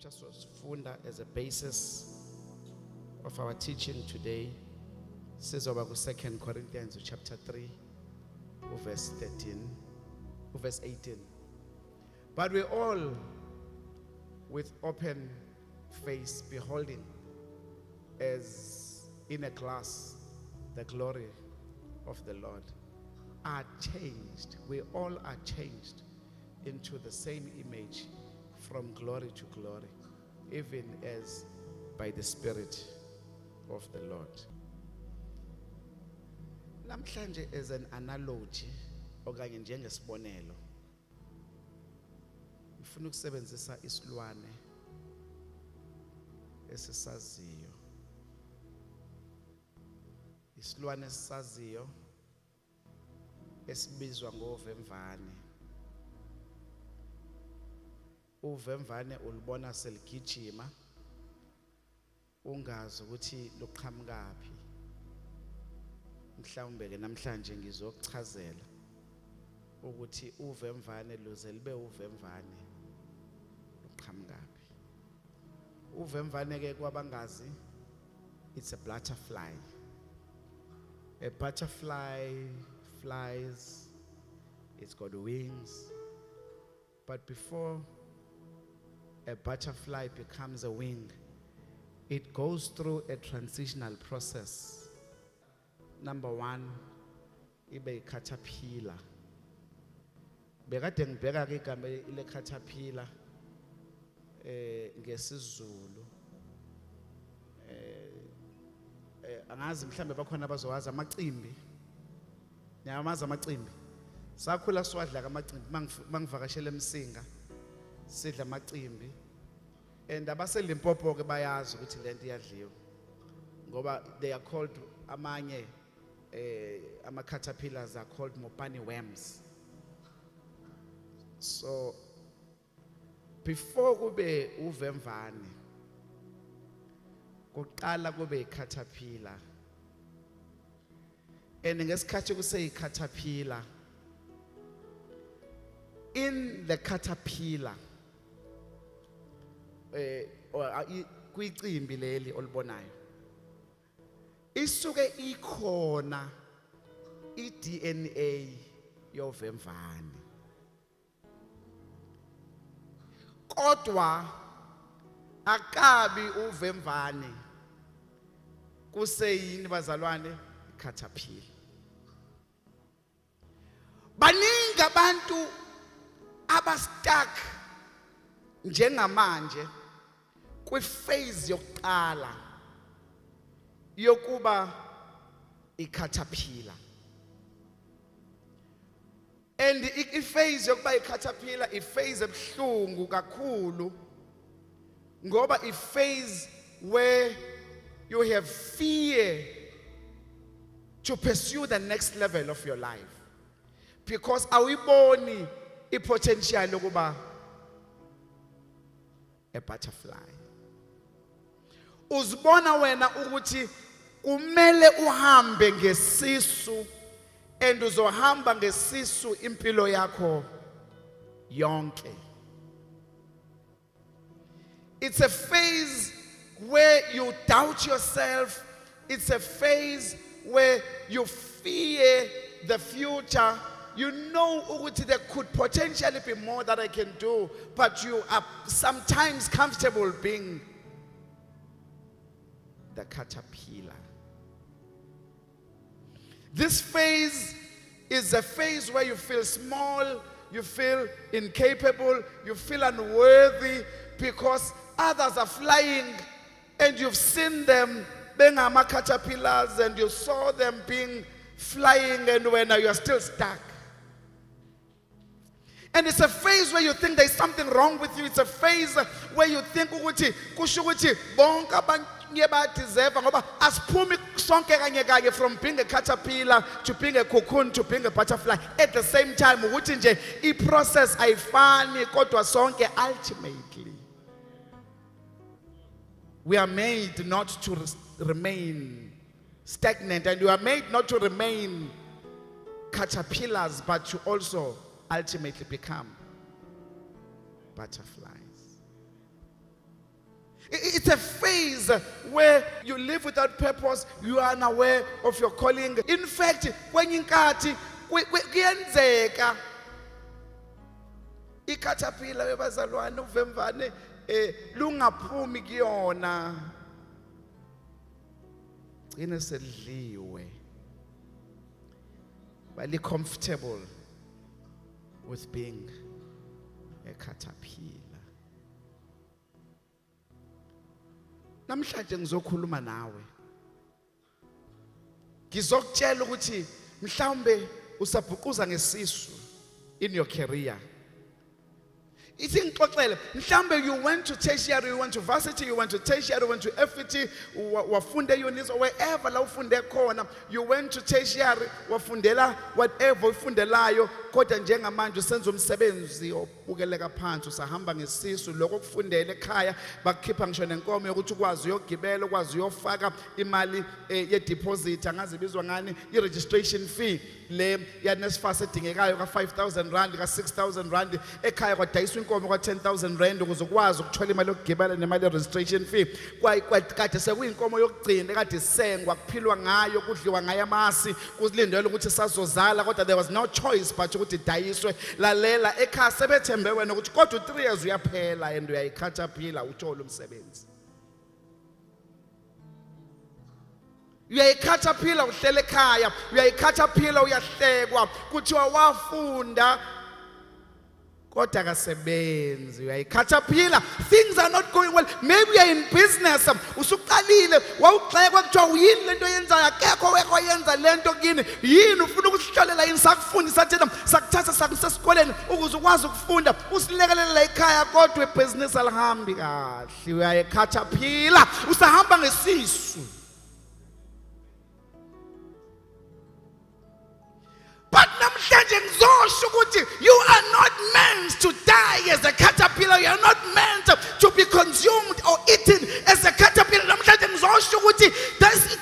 scriptures was funda as a basis of our teaching today. Says over 2 Corinthians chapter 3, verse 13, verse 18. But we all with open face beholding as in a glass the glory of the Lord are changed. We all are changed into the same image from glory to glory, even as by the Spirit of the Lord. Namhlanje as an analogy okanye njengesibonelo ngifuna ukusebenzisa isilwane esisaziyo. Isilwane esisaziyo esibizwa ngovemvane. Uvemvane ulibona seligijima ungazi ukuthi luqhamukaphi. Mhlawumbe ke namhlanje ngizokuchazela ukuthi uvemvane luze libe uvemvane luqhamukaphi. Uvemvane ke kwabangazi, it's a butterfly. A butterfly flies, it's got wings, but before a butterfly becomes a wing, it goes through a transitional process. Number one, ibe caterpillar. Bekade ngibheka ke igama ile caterpillar ngesizulu. Angazi mhlambe bakhona abazowazi amacimbi. Nyamaza amacimbi. Sakhula siwadla kamacimbi mangivakashela eMsinga. Sidla amacimbi. And abaseLimpopo ke bayazi ukuthi lento iyadliwa. Ngoba they are called amanye ama-caterpillars are called mopani worms. So before kube uvemvane kuqala kube i-caterpillar, and ngesikhathi kuseyi-caterpillar, in the caterpillar kwicimbi leli olibonayo isuke ikhona i-DNA yovemvane, kodwa akabi uvemvane kuseyini bazalwane caterpillar. Baningi abantu abastuck njengamanje kwi-phase yokuqala yokuba i-caterpillar. And i-phase yokuba i-caterpillar i-phase ebuhlungu kakhulu ngoba i-phase where you have fear to pursue the next level of your life, because awuyiboni i-potential yokuba a butterfly. Uzibona wena ukuthi kumele uhambe ngesisu, and uzohamba ngesisu impilo yakho yonke. It's a phase where you doubt yourself. It's a phase where you fear the future. You know ukuthi there could potentially be more that I can do, but you are sometimes comfortable being the caterpillar. This phase is a phase where you feel small, you feel incapable, you feel unworthy because others are flying and you've seen them being caterpillars and you saw them being flying, and when you are still stuck. And it's a phase where you think there's something wrong with you. It's a phase where you think ukuthi kusho ukuthi bonke abanye bayadeserve ngoba asiphumi sonke kanye kanye from being a caterpillar to being a cocoon to being a butterfly at the same time. Ukuthi nje i-process ayifani kodwa sonke ultimately we are made not to remain stagnant, and we are made not to remain caterpillars but to also ultimately become butterflies. It's a phase where you live without purpose, you are unaware of your calling. In fact, kwenye inkathi kuyenzeka icaterpillar webazalwane uvemvane lungaphumi kuyona gcine selidliwe bali comfortable with being a caterpillar. Namhlanje ngizokhuluma nawe. Ngizokutshela ukuthi mhlawumbe usabhukuza ngesisu in your career. Ithi ngixoxele mhlawumbe you went to tertiary, you went to varsity, you went to tertiary, you went to FET, wafunde UNIS or wherever la ufunde khona, you went to tertiary wafundela whatever ufundelayo kodwa njengamanje usenza umsebenzi obukeleka phansi usahamba ngesisu lokho kufundela ekhaya bakukhipha ngisho nenkomo yokuthi ukwazi uyogibela ukwazi uyofaka imali ye deposit angazi ibizwa ngani I registration fee le ya NSFAS edingekayo ka 5,000 rand ka 6,000 rand ekhaya kwadayiswa inkomo kwa 10,000 rand ukuze ukwazi ukuthola imali yokugibela nemali ye registration fee kade sekuyinkomo yokugcina ekade sengwa kuphilwa ngayo kudliwa ngayo amasi kuzilindelwe ukuthi sazozala kodwa there was no choice but ukuthi idayiswe lalela ekhaya sebethembe wena ukuthi kodwa 3 years uyaphela and uyayicaterpillar uthola umsebenzi uyayicaterpillar uhlele ekhaya uyayicaterpillar uyahlekwa kuthiwa wafunda kodwa akasebenzi uyayicaterpillar things are not going well maybe you are in business usuqalile wawugxekwa kuthiwa uyini lento yenzayo akekho wekho yenza lento kini yini ufuna ukusihlolela yini sakufundisa thina sakuthatha sakusesikoleni ukuze ukwazi ukufunda usilekelela ekhaya kodwa ibhizinisi alihambi kahle uyayicaterpillar usahamba ngesisu. But namhlanje ngizosho ukuthi you are not meant to die as a caterpillar. You are not meant to be consumed or eaten as a caterpillar. Namhlanje ngizosho ukuthi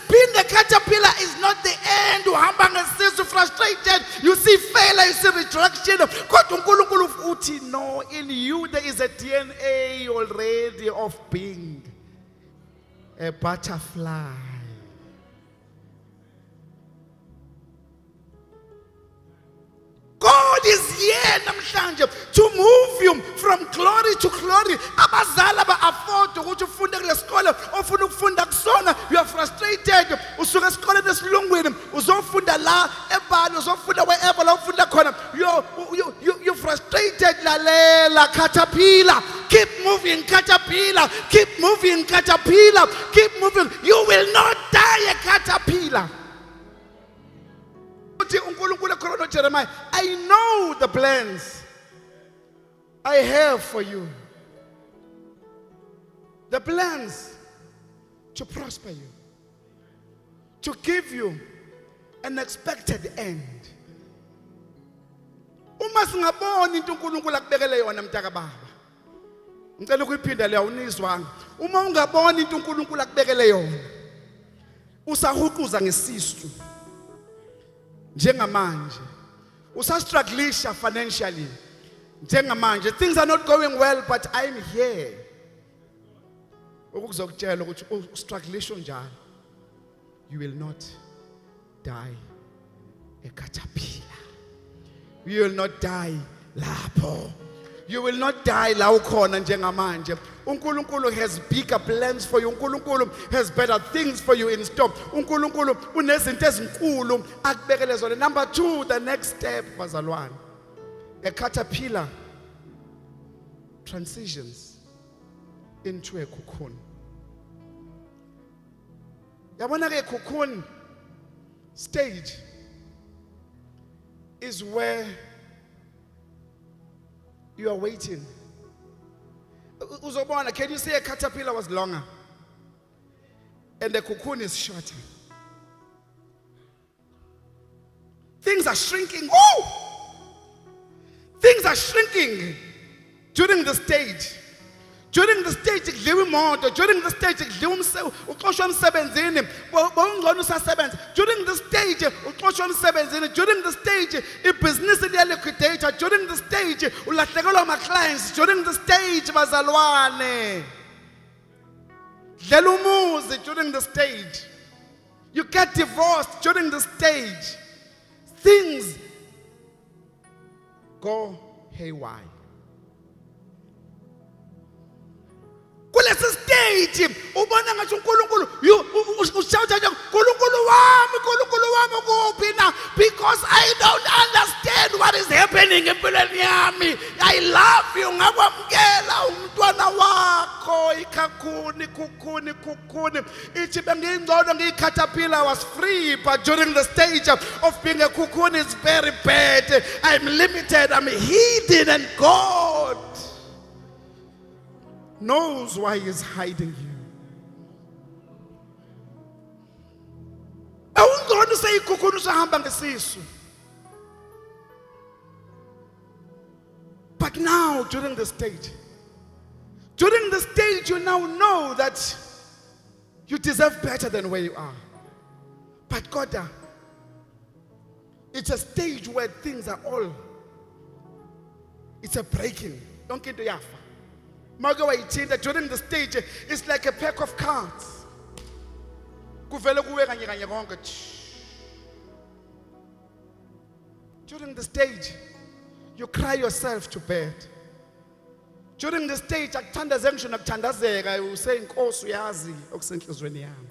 being a caterpillar is not the end. Uhamba ngesisu frustrated. You see failure, you see rejection. Kodwa uNkulunkulu uthi no, in you there is a DNA already of being a butterfly. God is here namhlanje to move you from glory to glory. Abazali ba-afford ukuthi ufunde kule sikole ofuna ukufunda kusona. You are frustrated. Usuka esikoleni esilungwini uzofunda la eBali uzofunda wherever la ufunda khona. You frustrated lalela caterpillar. Keep moving caterpillar. Keep moving caterpillar. Keep moving. You will not die a caterpillar. Jeremiah, I know the plans I have for you. The plans to prosper you, to give you an expected end. Uma singabona into uNkulunkulu akubekele yona mntaka baba. Ngicela ukuyiphinda le awunizwanga. Uma ungabona into uNkulunkulu akubekele yona, usahuquza ngesisu. Njengamanje usastrugglisha financially njengamanje things are not going well but I'm here ukuzokutshela ukuthi ustrugglisha njalo you will not die a caterpillar, you will not die lapho, you will not die la ukhona njengamanje. uNkulunkulu has bigger plans for you. uNkulunkulu has better things for you in store. uNkulunkulu unezinto ezinkulu akubekele zona. Number 2, the next step bazalwane, a caterpillar transitions into a cocoon. Yabona ke cocoon stage is where you are waiting. Uzobona, can you say a caterpillar was longer and the cocoon is shorter? Things are shrinking. Woo! Things are shrinking during the stage. During the stage, during the stage, during the stage, during the stage, a business liquidator, during the stage, my clients, during the stage, bazalwane. Dlela umuzi during the stage. You get divorced during the stage. Things go haywire. Kulesi stage ubona ngathi uNkulunkulu ushouta nje uNkulunkulu wami kuphi na, because I don't understand what is happening empilweni yami. I love you, ngakwamkela umntwana wakho ikhakhuni ithi bengingcono ngiyicaterpillar. I was free, but during the stage of being a cocoon is very bad. I'm limited, I'm hidden, and God knows why He's hiding you. Awungcono sayikhukhuna usahamba ngesisu. But now during the stage you now know that you deserve better than where you are. But God, it's a stage where things are all, it's a breaking. Don't get to yafa. That during the stage, it's like a pack of cards. During the stage, you cry yourself to bed. During the stage, you say, "Nkosi uyazi okusenhlizweni yami."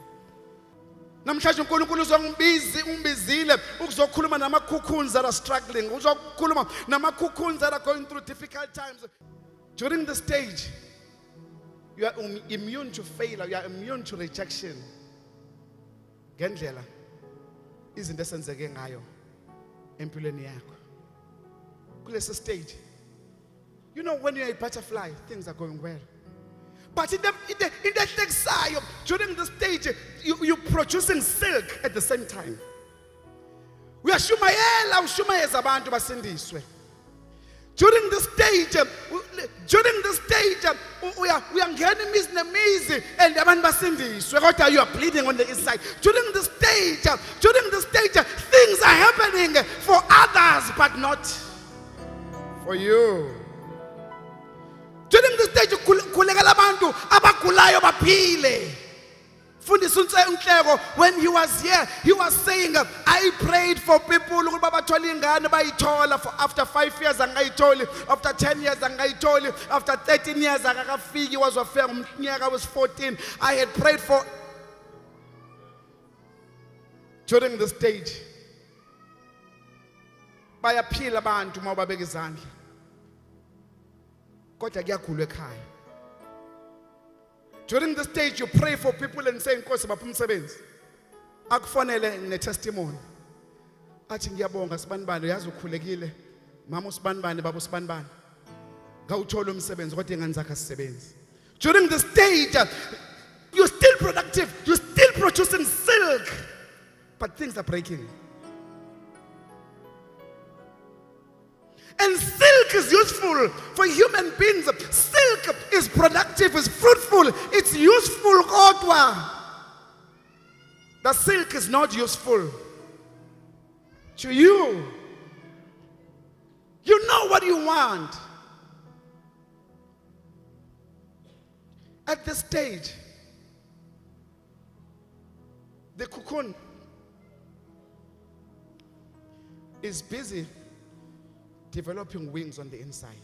Namhlanje uNkulunkulu uzombizile ukuzokhuluma nama-cocoons that are struggling, uzokhuluma nama-cocoons that are going through difficult times. During the stage, you are immune to failure, you are immune to rejection. Ngendlela izinto esenzeke ngayo empilweni yakho. Kulesi stage, you know, when you are a butterfly, things are going well. But in the during the stage, you're producing silk at the same time. We are shumayeza abantu basindiswe. During the stage, we are ngena imizi nemizi and abantu basindiswe kodwa you are bleeding on the inside. During the stage, things are happening for others but not for you. During the stage, kulekela abantu abagulayo baphile. Fundisa uNhleko, when he was here, he was saying, I prayed for people ukuba bathole ingane bayithola for after 5 years angayitholi, after 10 years angayitholi, after 13 years akakafiki wazofika umnyaka was 14. I had prayed for. During the stage, bayaphila abantu mawubabeka izandla. Kodwa kuyagulwa ekhaya. During the stage, you pray for people and say, "Nkosi bapha umsebenzi." Akufonele ne-testimony. Athi ngiyabonga sibanibani, yazi ukhulekile. Mama usibanibani, baba usibanibani. Ngawuthola umsebenzi kodwa ingane zakhe asisebenzi. During the stage, you're still productive, you're still producing silk, but things are breaking. And silk is useful for human beings. Silk is productive, is fruitful, it's useful. The silk is not useful to you. You know what you want. At this stage, the cocoon is busy developing wings on the inside.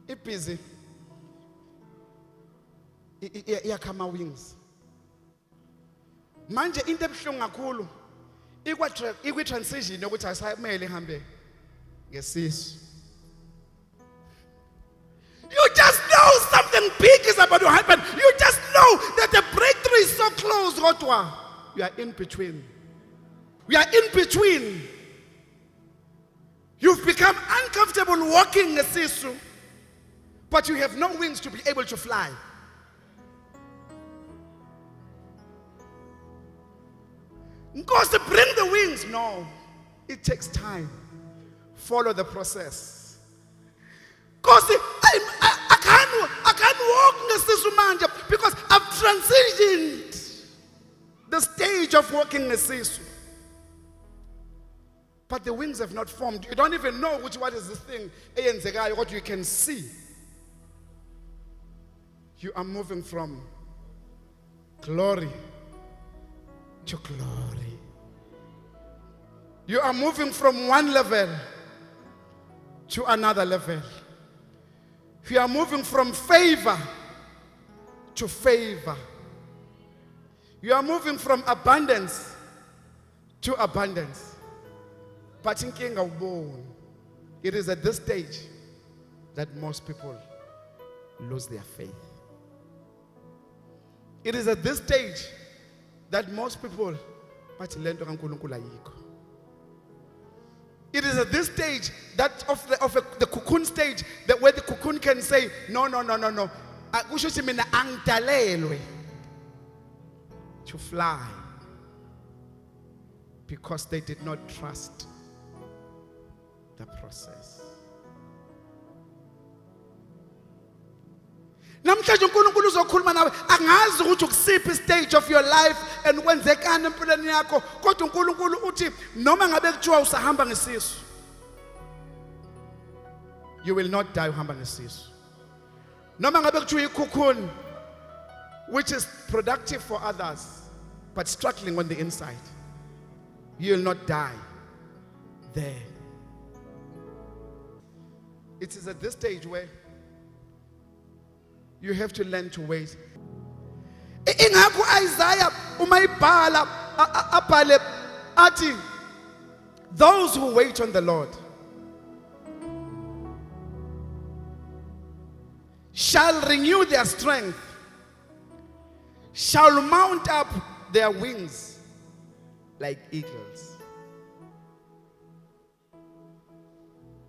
It's busy. Iyakama wings. Manje into ebuhlungu kakhulu ikwi transition yokuthi asamele ihambe ngesisu. You just know something big is about to happen. You just know that the breakthrough is so close, kodwa you are in between. We are in between. You've become uncomfortable walking ngesisu, but you have no wings to be able to fly. Nkosi, bring the wings. No, it takes time. Follow the process. Nkosi, I can't walk ngesisu manje because I've transitioned the stage of walking ngesisu. But the wings have not formed. You don't even know what is this thing eyenzekayo, what you can see. You are moving from glory to glory. You are moving from one level to another level. You are moving from favor to favor. You are moving from abundance to abundance. But inkinga ubone, it is at this stage that most people lose their faith. It is at this stage that most people bathi lento kaNkulunkulu ayikho. It is at this stage that the cocoon stage, that where the cocoon can say, no. Kusho ukuthi mina angidalelwe to fly, because they did not trust the process. Namhlanje uNkulunkulu uzokhuluma nawe, angazi ukuthi ukusiphi stage of your life and kwenzekani empilweni yakho, kodwa uNkulunkulu uthi noma ngabe kuthiwa usahamba ngesisu, you will not die uhamba ngesisu. Noma ngabe kuthiwa ikhukhuni, which is productive for others but struggling on the inside, you will not die there. It is at this stage where you have to learn to wait. Ingakho Isaiah umayibhala abhale athi, those who wait on the Lord shall renew their strength, shall mount up their wings like eagles.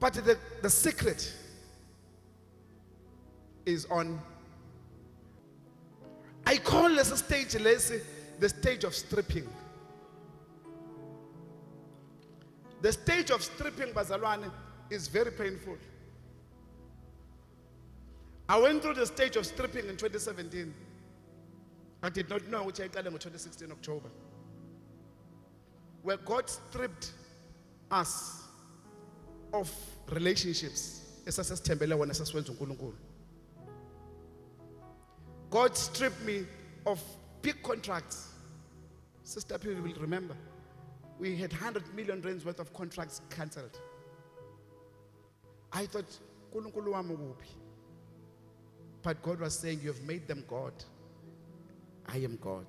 But the secret is on, I call this a stage, the stage of stripping. The stage of stripping, bazalwane, is very painful. I went through the stage of stripping in 2017. I did not know which I got in 2016 October, where God stripped us of relationships. God stripped me of big contracts. Sister Piri will remember. We had 100 million rands worth of contracts cancelled. I thought, "Nkulunkulu wami ukuphi?" But God was saying, you have made them God. I am God.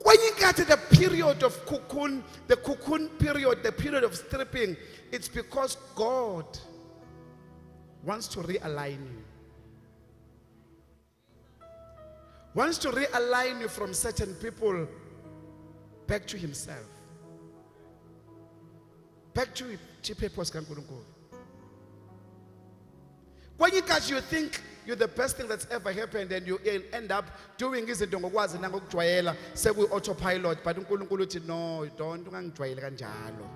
When you get to the period of cocoon, the cocoon period, the period of stripping, it's because God wants to realign you. Wants to realign you from certain people back to himself. Back to purpose kaNkulunkulu. When you think you're the best thing that's ever happened, and you end up doing izinto ngokwazi nangokujwayela sekuyi autopilot, but uNkulunkulu uthi no, don't ungangijwayele kanjalo.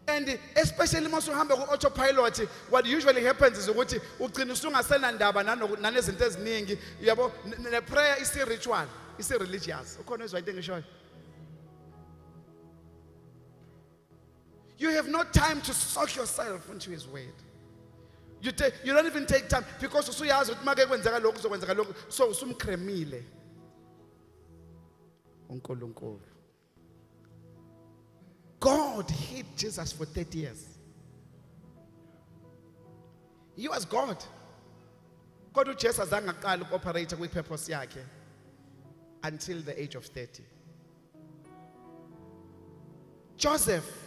And especially once you hamba ku autopilot, what usually happens is ukuthi ugcina usungasenandaba nanezinto eziningi, yabo, ne prayer is a ritual, is a religious. Ukhona izwa into engishoyo. You have no time to soak yourself into his word. You don't even take time, because usuyazi ukuthi make kwenzeka lokho kuzokwenzeka lokho, so usumkremile uNkulunkulu. God hid Jesus for 30 years. He was God. God uJesu azange aqala ukoperate kwi-purpose yakhe until the age of 30. Joseph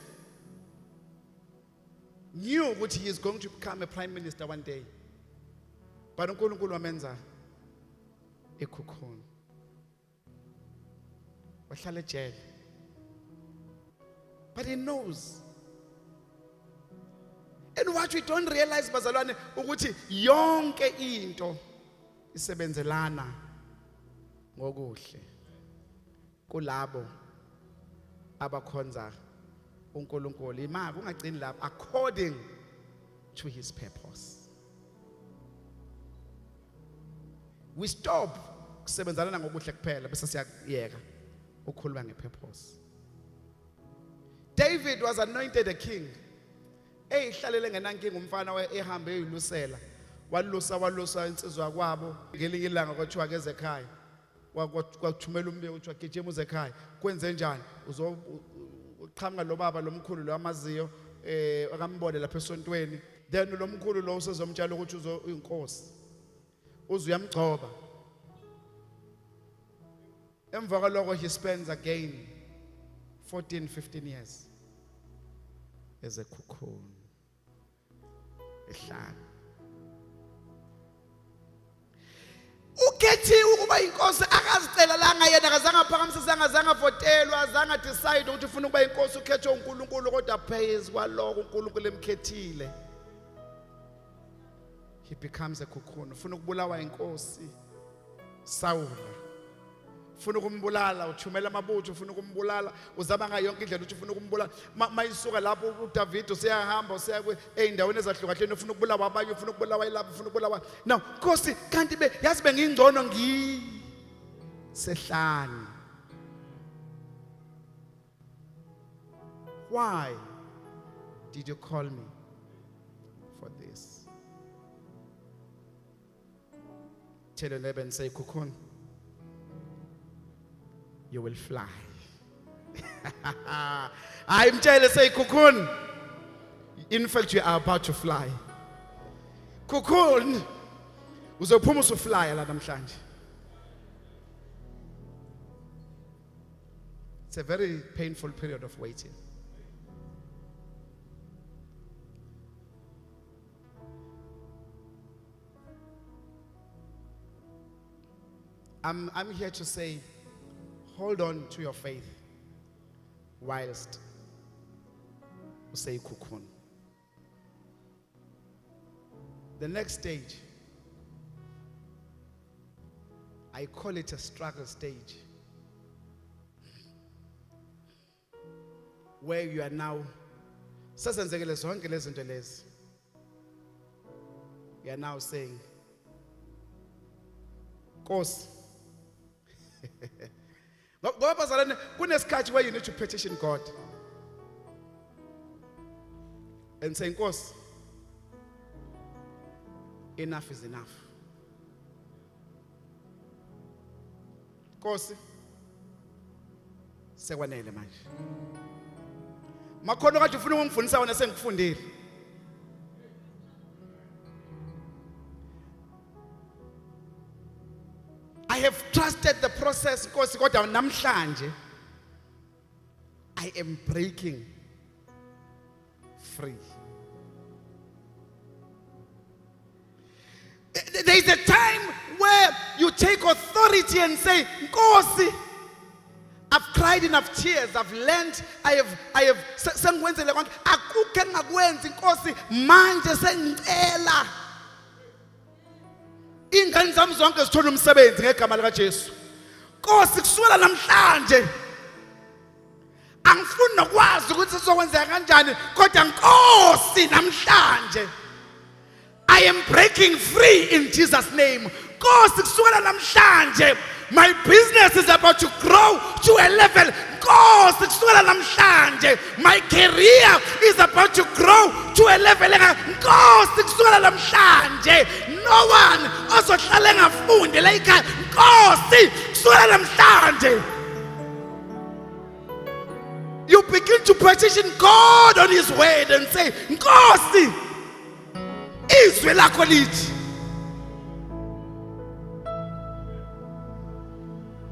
knew that he is going to become a prime minister one day. But uNkulunkulu wamenza cocoon. Wahlala ejele. But he knows. And what we don't realize, bazalwane, ukuthi yonke into isebenzelana ngokuhle kulabo abakhonza uNkulunkulu. Imali ungagcini lapho, according to his purpose. We stop kusebenzana ngokuhle kuphela bese siyayeka ukukhuluma ngepurpose. David was anointed a king, eyihlalele ngenankinga umfana ehambe eyilusela walusa insizwa kwabo ngelinye ilanga kwathiwa keze ekhaya kwathumela umbiko kuthiwa gijima uze ekhaya kwenze njani uzoqhamuka lo baba lomkhulu lo amaziyo akambone lapha esontweni then lo mkhulu lo usezomtshela ukuthi uyinkosi uzuyamgcoba emva kwalokho he spends again 14-15 years as a cocoon ehlala ukhethiwe ukuba inkosi akazicela la ngayena akazange aphakamise angazange avotelwa azange decide ukuthi ufuna ukuba inkosi ukhethwe uNkulunkulu kodwa praise kwaloko uNkulunkulu emkhethile he becomes a cocoon ufuna ukubulawa inkosi Saul ufuna ukumbulala uthumela amabutho ufuna ukumbulala uzaba ngayo yonke indlela uthi ufuna ukumbulala mayisuka lapho uDavid usiyahamba usiya eindaweni ezahlukahlene ufuna ukubulawa abanye ufuna ukubulawa ilapho ufuna ukubulawa now Nkosi kanti yazi bengingcono sehlani why did you call me for this tell your neighbor and say cocoon you will fly. I'm jealous, say cocoon. In fact, you are about to fly. Cocoon. Uzophuma usufly la namhlanje. It's a very painful period of waiting. I'm here to say hold on to your faith whilst you say cocoon. The next stage, I call it a struggle stage, where you are now, you are now saying, Nkosi. Where you need to petition God and say, Nkosi, enough is enough. Nkosi, sekwanele manje. Makhono kade ufuna ungifundisa wena sengifundile. I have trusted the process because kodwa namhlanje I am breaking free. There is a time where you take authority and say, Nkosi, I've cried enough tears, I've learned, I have sengikwenzele konke akukho engakwenzi Nkosi manje sengicela ingane zami zonke zithola umsebenzi ngegama lika Jesu. Nkosi kusukela namhlanje angifuni nokwazi ukuthi sizokwenzeka kanjani kodwa Nkosi namhlanje I am breaking free in Jesus name. Nkosi kusukela namhlanje my business is about to grow to a level. Nkosi kusukela namhlanje my career is about to grow to a level. Nkosi kusukela namhlanje no one ozohlala engafundi la ekhaya. Nkosi kusukela namhlanje. You begin to petition God on his word and say, Nkosi, izwi lakho lithi.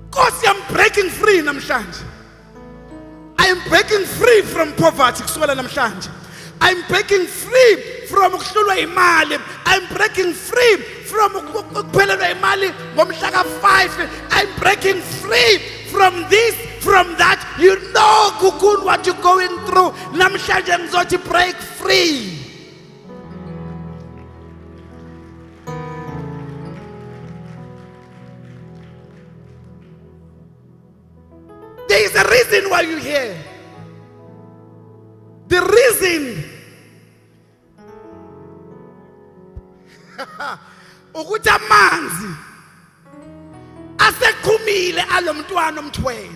Nkosi, I'm breaking free namhlanje. I am breaking free from poverty kusukela namhlanje. I'm breaking free from ukuhlulwa imali. I'm breaking free from ukuphelelwa imali ngomhla ka5. I'm breaking free from this, from that. You know Kukun what you're going through. Namhlanje ngizothi break free. There is a reason why you're here. The reason ukuthi amanzi aseqhumile alomntwana omthwele.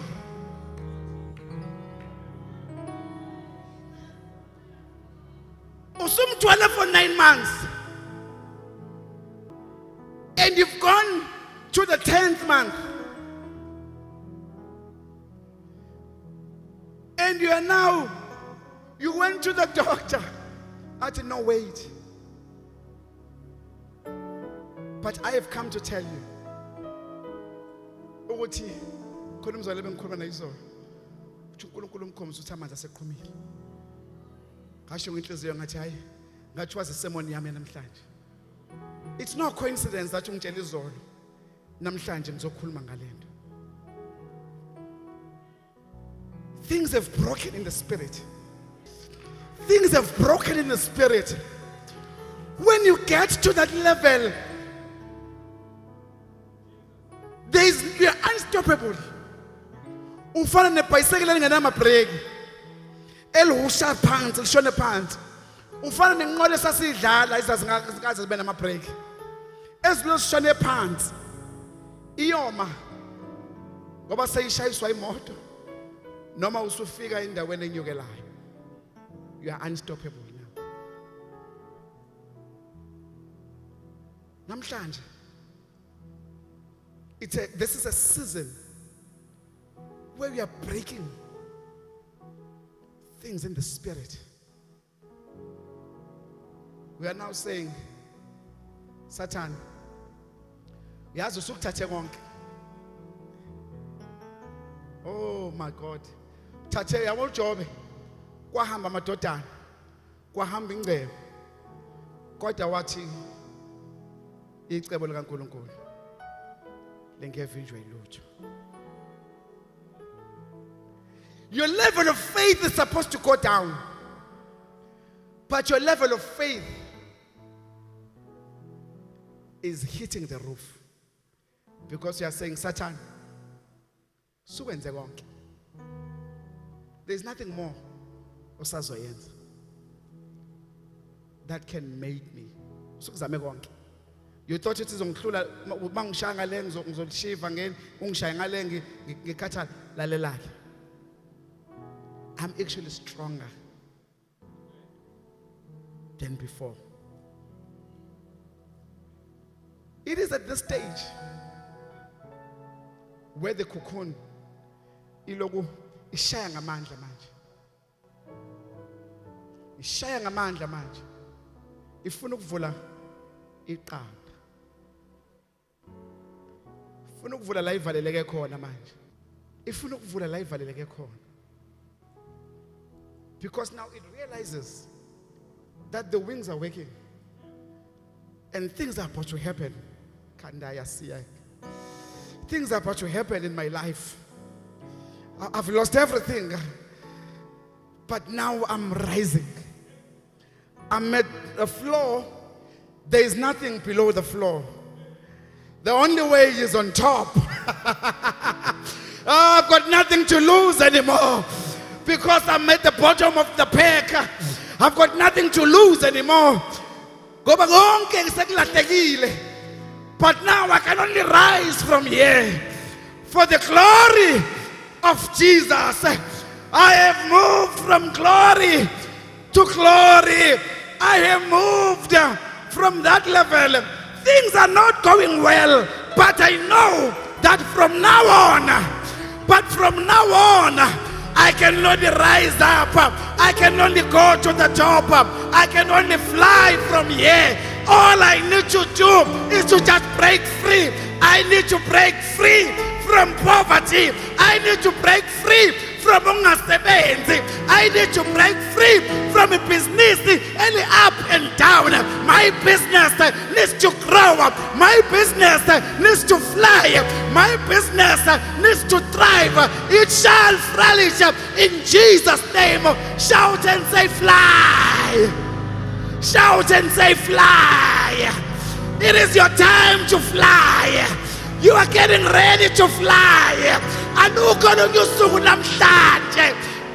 months. And you've gone to the 10th month. And you went to the doctor. I said, no, wait. But I have come to tell you. Ukuthi khona umzali bengikhuluma naye izolo. Uthi uNkulunkulu umkhomisa ukuthi amanzi aseqhumile. Ngasho ngenhliziyo ngathi hayi, ngathi wazi isemoni yami namhlanje. It's no coincidence that ungitshela izolo namhlanje ngizokhuluma ngalento. Things have broken in the spirit. Things have broken in the spirit. When you get to that level, you're unstoppable. Ufana nebhayisekile elingenama brake. Elihusha phansi, lishone phansi. Ufana nenqola esasidlala izazingakaze zibe nama brake. Ezilosishone phansi. Iyoma. Ngoba seyishayiswa imoto. Noma usufika endaweni enyukelayo. You are unstoppable now. Namhlanje. This is a season where we are breaking things in the spirit. We are now saying, Satan, yazi usukuthathe konke. Oh my God. Thathe yabo uJobe. Kwahamba amadodana. Kwahamba ingcebo. Kodwa wathi icebo likaNkulunkulu lengevinjwe ilutho. Your level of faith is supposed to go down. But your level of faith is hitting the roof. Because you are saying, Satan, suwenze konke. There's nothing more osazoyenza that can make me. Sukuzame konke. You thought it is ungihlula mangishaya ngale ngizolishiva ngene ungishaya ngale ngikhathala lalelake. I'm actually stronger than before. It is at this stage where the cocoon iloku ishaya ngamandla manje. Ishaya ngamandla manje. Ifuna ukuvula iqanda. Ifuna ukuvula la ivaleleke khona manje. Ifuna ukuvula la ivaleleke khona. Because now it realizes that the wings are working and things are about to happen. Things are about to happen in my life. I've lost everything, but now I'm rising. I'm at the floor. There is nothing below the floor. The only way is on top. I've got nothing to lose anymore. Because I'm at the bottom of the pack. I've got nothing to lose anymore. But now I can only rise from here. For the glory of Jesus. I have moved from glory to glory. I have moved from that level. Things are not going well. But I know that from now on, I can only rise up. I can only go to the top. I can only fly from here. All I need to do is to just break free. I need to break free from poverty. I need to break free from ungasebenzi. I need to break free from a business any up and down. My business needs to grow up. My business needs to fly. My business needs to thrive. It shall flourish in Jesus' name. Shout and say fly. Shout and say fly. It is your time to fly. You are getting ready to fly.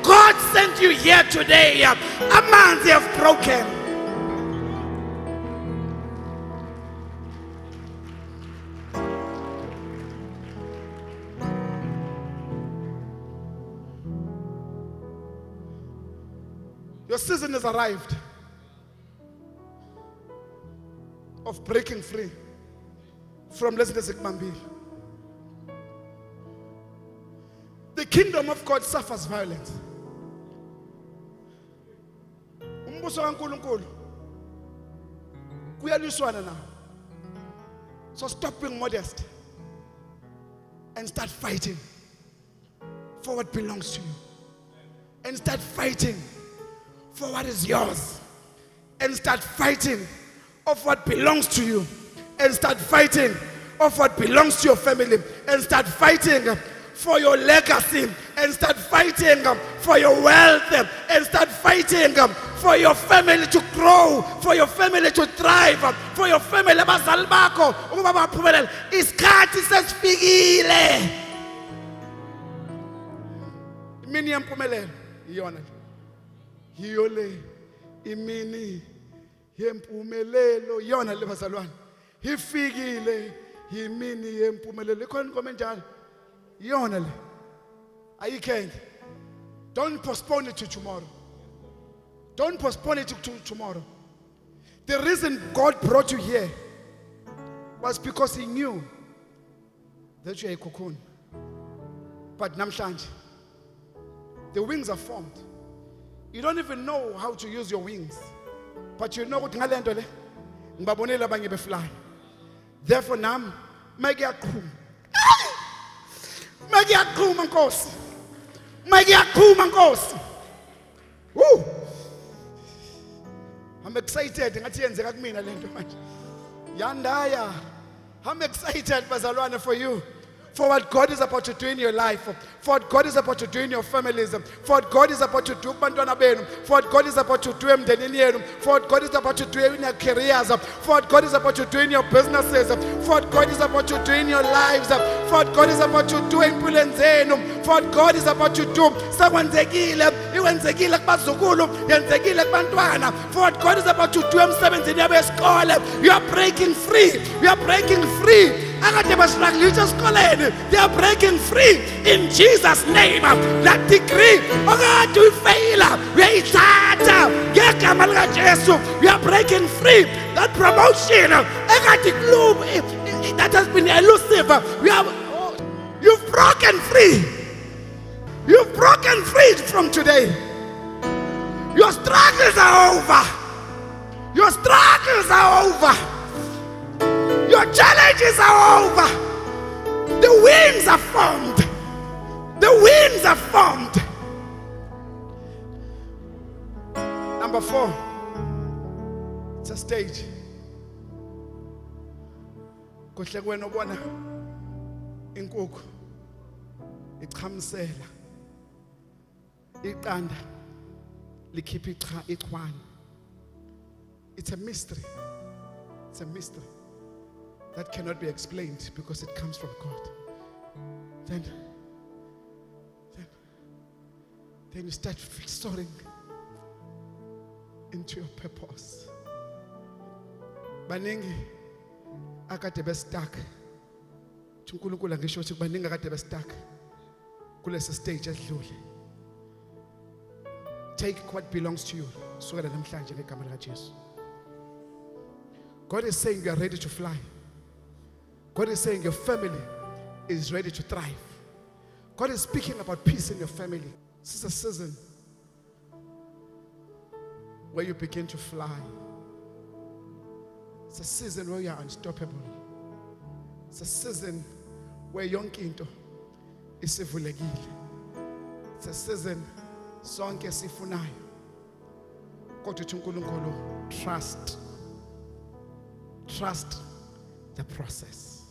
God sent you here today. Amanzi have broken. Your season has arrived. of breaking free from lezi ezikubambile. The kingdom of God suffers violence. Umbuso kaNkulunkulu kuyalwiswana nawo. So stop being modest and start fighting for what belongs to you. And start fighting for what is yours. And start fighting of what belongs to you. And start fighting of what belongs to your family. And start fighting for your legacy. And start fighting for your wealth. And start fighting for your family to grow, for your family to thrive, for your family abazali bakho ukuba baphumelele. Isikhathi sesifikile. Imini yempumelelo iyona. Yiyo le imini yempumelelo iyona le bazalwane. Ifikile imini yempumelelo. Ikhona ingoma enjalo. Iyona le. Ayikhenye. Don't postpone it to tomorrow. Don't postpone it to tomorrow. The reason God brought you here was because He knew that you are a cocoon. But namhlanje, the wings are formed. You don't even know how to use your wings. But you know what ngalento le ngibabonela abanye befly. Therefore nami mayiyaqhuma. Mayiyaqhuma Nkosi. Mayiyaqhuma Nkosi. Woo! I'm excited ngathi yenzeka kumina lento manje. Yandaya. I'm excited bazalwane for you. For what God is about to do in your life, for what God is about to do in your families, for what God is about to do kubantwana benu, for what God is about to do emndenini yenu, for what God is about to do in your careers, for what God is about to do in your businesses, for what God is about to do in your lives, for what God is about to do empilweni zenu, for what God is about to do sekwenzekile, iwenzekile kubazukulu, yenzekile kubantwana, for what God is about to do emsebenzini yabo esikole. You are breaking free. You are breaking free. They are breaking free in Jesus' name. That degree, we are breaking free. That promotion, that has been elusive, you've broken free. You've broken free from today. Your struggles are over. Your struggles are over. Your challenges are over. The winds are formed. The winds are formed. Number 4. It's a stage. Kuhle kwena ubona inkukhu ichamisela iqanda likhipha ichwane. It's a mystery. It's a mystery that cannot be explained because it comes from God. Then you start soaring into your purpose. Baningi akade be stuck. uNkulunkulu ngisho ukuthi baningi akade be stuck kulesi stage edlule. Take what belongs to you. Sukela namhlanje ngegama lika Jesu. God is saying you are ready to fly. God is saying your family is ready to thrive. God is speaking about peace in your family. This is a season where you begin to fly. It's a season where you are unstoppable. It's a season where yonke into isivulekile. It's a season sonke sifunayo. Kodwa uthi uNkulunkulu trust the process.